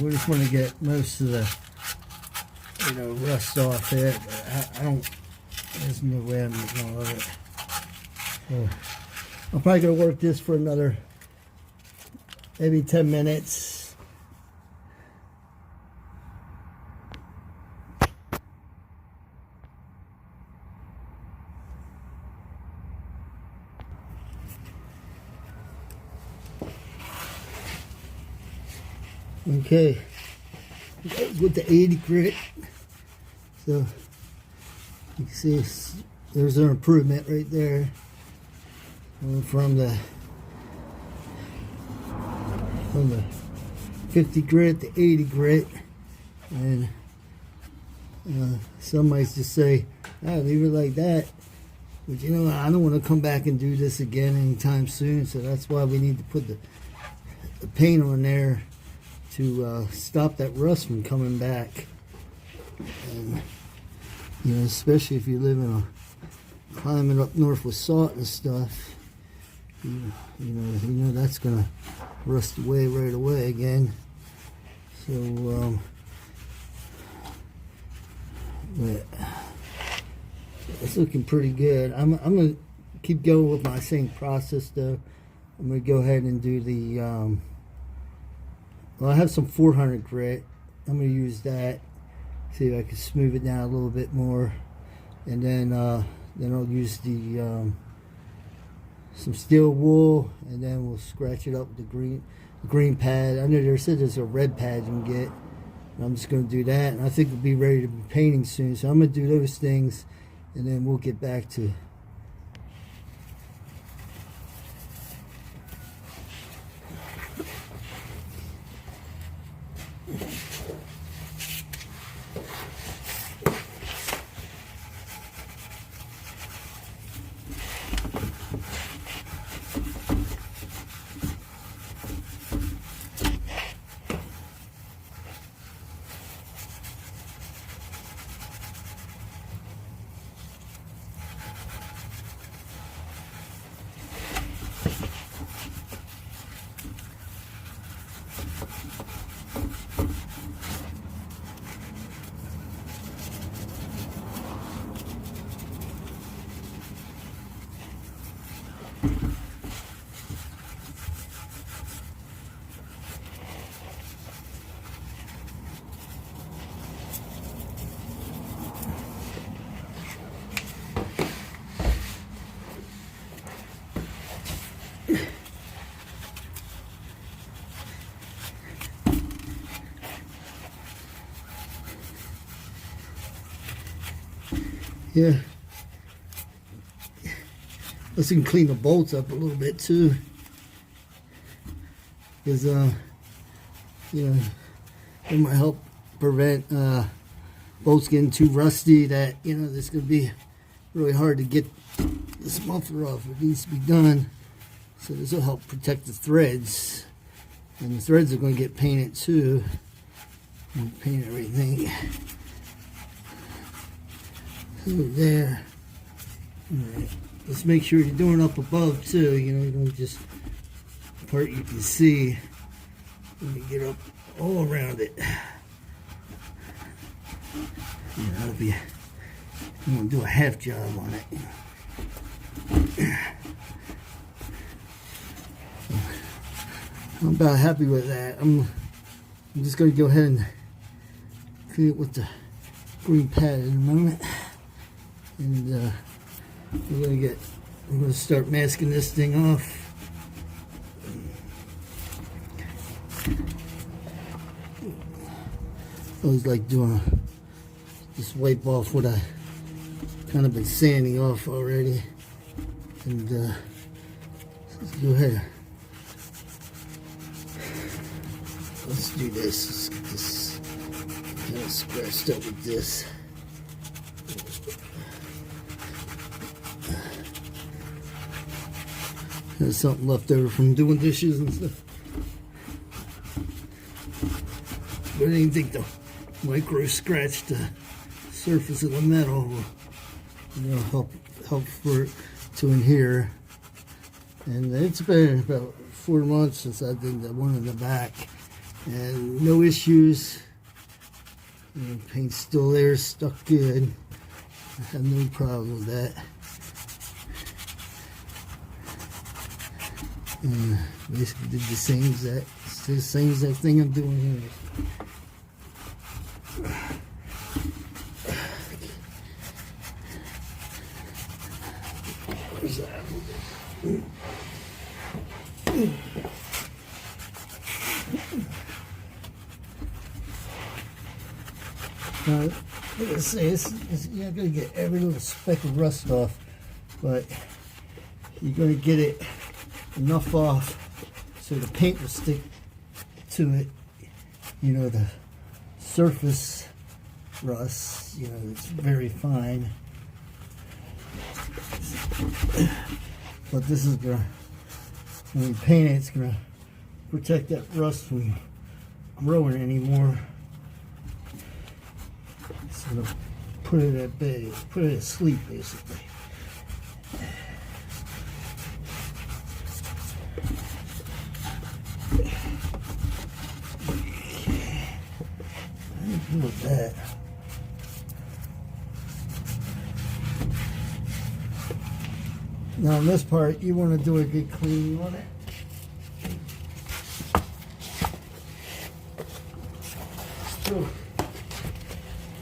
We just want to get most of the, rust off it. But I don't. There's no way I'm getting all of it. So I'm probably gonna work this for another maybe 10 minutes. Okay, with the 80 grit, so you can see there's an improvement right there. From the 50 grit to 80 grit, and some might just say, leave it like that. But I don't want to come back and do this again anytime soon, so that's why we need to put the paint on there to stop that rust from coming back. And especially if you live in a climate up north with salt and stuff, that's gonna rust away right away again. So but it's looking pretty good. I'm gonna keep going with my same process though. I'm gonna go ahead and do the well, I have some 400 grit. I'm gonna use that. See if I can smooth it down a little bit more, and then I'll use the some steel wool, and then we'll scratch it up with the green pad. I know there's a red pad you can get. I'm just going to do that, and I think we'll be ready to be painting soon. So I'm going to do those things, and then we'll get back to yeah. Let's clean the bolts up a little bit too, because it might help prevent bolts getting too rusty. That it's going to be really hard to get this muffler off. It needs to be done, so this will help protect the threads, and the threads are going to get painted too. Paint everything. So there. All right. Let's make sure you're doing up above too. You don't just part you can see. Let me get up all around it. That'll be. I'm gonna do a half job on it. I'm about happy with that. I'm just gonna go ahead and clean it with the green pad in a moment, and we're gonna start masking this thing off. I always like doing just wipe off what I kind of been sanding off already, and let's go ahead. Let's do this. Let's get this kind of scratched up with this. There's something left over from doing dishes and stuff. But I didn't think the micro scratch the surface of the metal will help for it to adhere. And it's been about 4 months since I did the one in the back. and no issues. Paint's still there, stuck good. I have no problem with that. Basically did the same exact thing I'm doing here. Where's that? Now, like I say, you're not going to get every little speck of rust off, but you're going to get it enough off so the paint will stick to it. You know, the surface rust, you know, it's very fine. But this is going to, when you paint it, it's going to protect that rust from growing anymore. It's going to put it at bay, put it at sleep, basically. With that. Now on this part, you want to do a good cleaning on it.